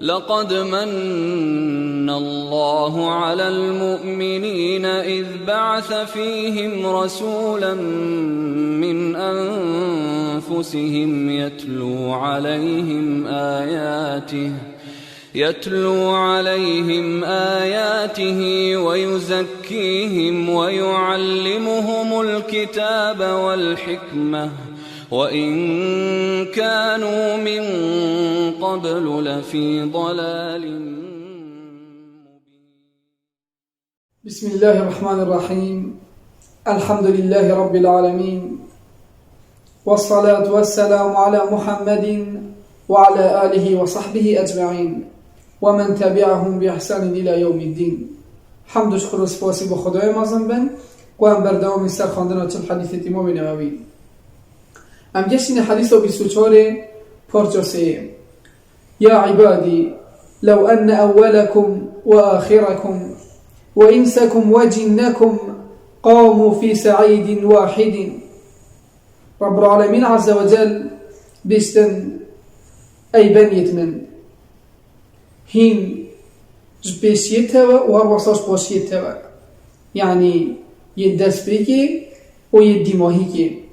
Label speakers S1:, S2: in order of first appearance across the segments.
S1: لقد من الله على المؤمنين إذ بعث فيهم رسولا من أنفسهم يتلو عليهم آياته ويزكيهم ويعلمهم الكتاب والحكمة وإن كانوا من قبل لفي ضلال مبين.
S2: بسم الله الرحمن الرحيم. الحمد لله رب العالمين، والصلاة والسلام على محمد وعلى آله وصحبه أجمعين ومن تبعهم بإحسان إلى يوم الدين. حمد و شکر و سپاسی به خدای مازن بن و هم بردوام سر خواندن چند حدیث امام نووی. ام گشتین حدیث 24 پارچاسه. یا عبادی لو ان اولكم وآخركم وإنسكم وجنكم قاموا في سعيد واحد. رب العالمين عز وجل بيستن أي بنيت من هين جبسيتها وهروساش باشيتها، يعني يدس بيكي ويدي ماهيكي.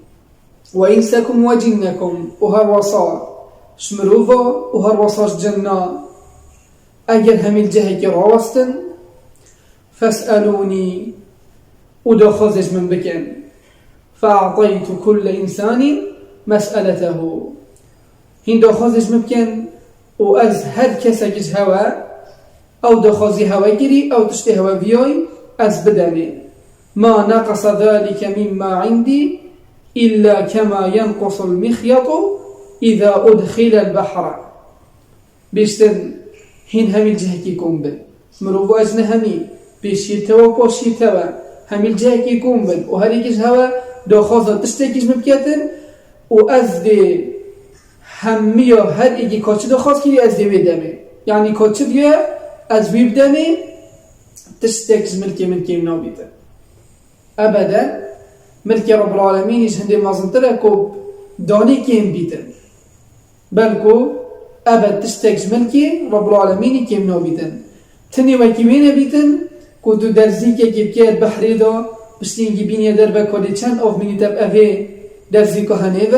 S2: وإنسكم وجنكم وهروسا شمروفا وهروساش جنة أجل هم الجهك راوستن فاسألوني ودخزج من بكن فأعطيت كل إنسان مسألته. هين دخزج مبكن وأز هر كسجز هوا أو دخزي هوا جري أو تشتي هوا بيوي أز بداني ما نقص ذلك مما عندي إلا كما ينقص المخيط إذا أدخل البحر. بيشتن هين همي الجهكي كومبل مروفو أجن همي بيشيتوا وبوشيتوا همي الجهكي كومبل وهريكيش هوا دخزة تشتكيش مبكتن وأز دي همي هر ایگی کاچه دخواست کری از دیوی دمه، یعنی کاچه دیگه از ویب دمه تشتکز ملکی نابیده ابدا. ملکی رب العالمین ایش هنده مازنتره که دانی کم بیدن بلکو ابد تشتکز ملکی رب العالمینی کم نابیدن. تنی وکی بینه بیدن که دو درزی که بکید بحری دا بشتینگی بینی در بکالی چند آف منی تب اوه درزی که هنه و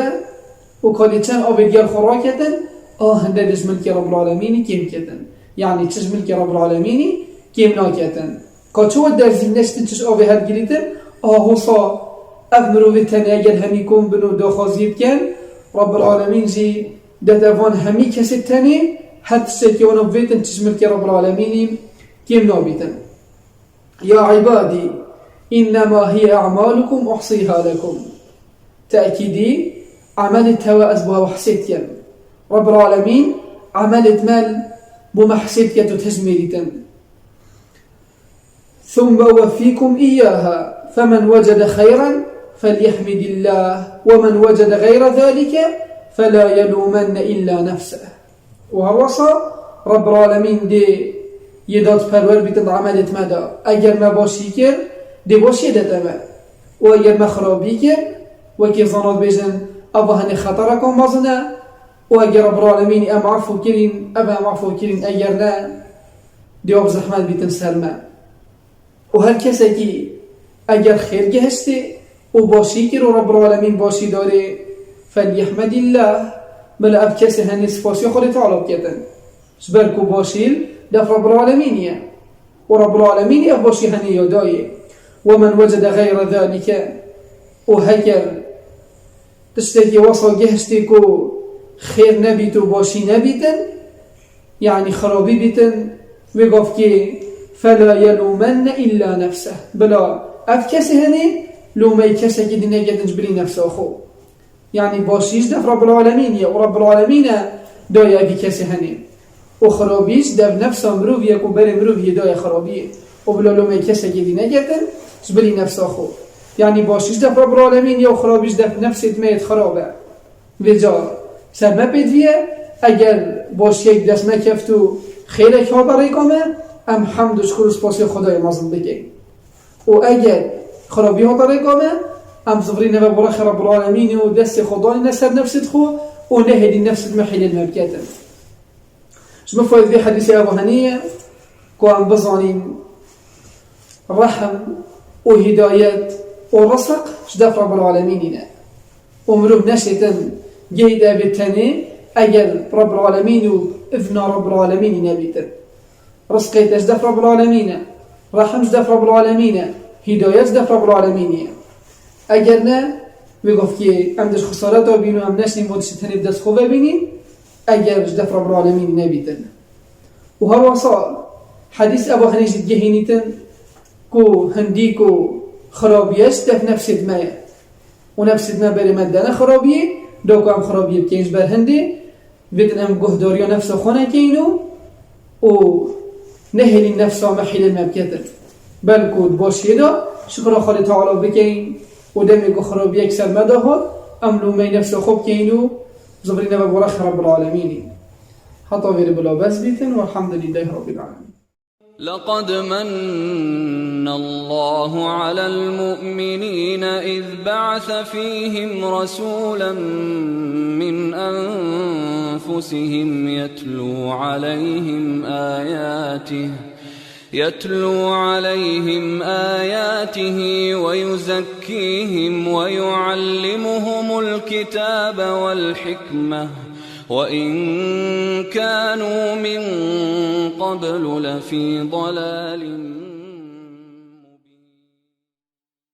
S2: وكالي كان أبديال خراكتن هندش ملك رب العالمين كيم كتن، يعني تش ملك رب العالمين كيم ناكتن. كاتشو الدرزين نشتن تش أبي هالجريتن هوصا أفمرو بتني أجل هم يكون بنو دخازيب كان رب العالمين جي دتفان همي كستني حتى سكيون بيتن تش ملك رب العالمين كيم نابيتن. يا عبادي إنما هي أعمالكم أحصيها لكم. تأكيدي عملت هوا أزبوها وحسيتيا رب العالمين عملت مال بمحسيتيا تتهزميتن ثم وفيكم إياها فمن وجد خيرا فليحمد الله ومن وجد غير ذلك فلا يلومن إلا نفسه. وهوصى رب العالمين دي يدات پرور بيتن عملت مدى اگر ما باشي كر دي باشي دتما و اگر ما خرابي كر وكي ظنات بيجن أبا هني خطركم مازنا وأجر رب العالمين أم عفو كرين أبا معفو كرين أجرنا ديوب زحمات بيتن سلمة. وهل كسكي أجر خير جهستي وباشي كر رب العالمين باشي داري فليحمد الله ملا أبكسي هني سفاسي خوري تعالى بكتن سبركو باشيل دف رب العالمين ورب العالمين أباشي هني يداي. ومن وجد غير ذلك وهكر تشتكي وصل جهشتكو خير نبيتو باشي نبيتن يعني خرابي بيتن وقف كي فلا يلومن إلا نفسه بلا أفكسي هني لو ما يكسي كي دينا جدنج بلي نفسه أخو يعني باشيش دف رب العالمين يا ورب العالمين دايا بكسي هني وخرابيش دف نفسه مروف يكو بري مروف يدايا خرابيه وبلا لو ما يكسي كي دينا جدنج بلي نفسه أخو يعني باشيش دف رب العالمين يا خرابيش دف نفسه ميت خرابه وجار سبب بديه اگر باشيك دست مكفتو خيرك ها برای کامه ام حمد و شکر و سپاسی خدای مازن بگیم و اگر خرابی ها برای کامه ام زفرین و براخ رب العالمین و دست خدای نسر نفست خو و نهدی نفست محیل المبکتن. شما فايد في حديث أبو هنية كوان بظانين رحم وهدايات ورزق شدف رب العالمين ومروه نشيطا جيدا بالتاني أجل رب العالمين وإذن رب العالمين نبيتا رزقيت أجدف رب العالمين رحم جدف رب العالمين هدايات جدف رب العالمين أجلنا ويقف كي أمدش خسارات وبينو أمناش نمودش تاني بدس خوبة بيني أجل جدف رب العالمين نبيتا وهو صار حديث أبو حنيفة جهينيتا كو هنديكو خرابيش دف نفس دماء ونفس دماء بري مدانا خرابيه دوكو ام خرابيه بكينش بر هندي بيتن ام قهدوريو نفسه خونه كينو و نهلي النفس ومحيل المبكتر بل كود باش هدا شكرا خالي تعالى بكين ودمي خرابيه اكسر مدهو املو مي نفسه خوب كينو زبرين ببرخ رب العالمين حتى غير بلا بس بيتن والحمد لله رب العالمين.
S1: لقد من الله على المؤمنين إذ بعث فيهم رسولا من أنفسهم يتلو عليهم آياته ويزكيهم ويعلمهم الكتاب والحكمة وإن كانوا من قبل لفي ضلال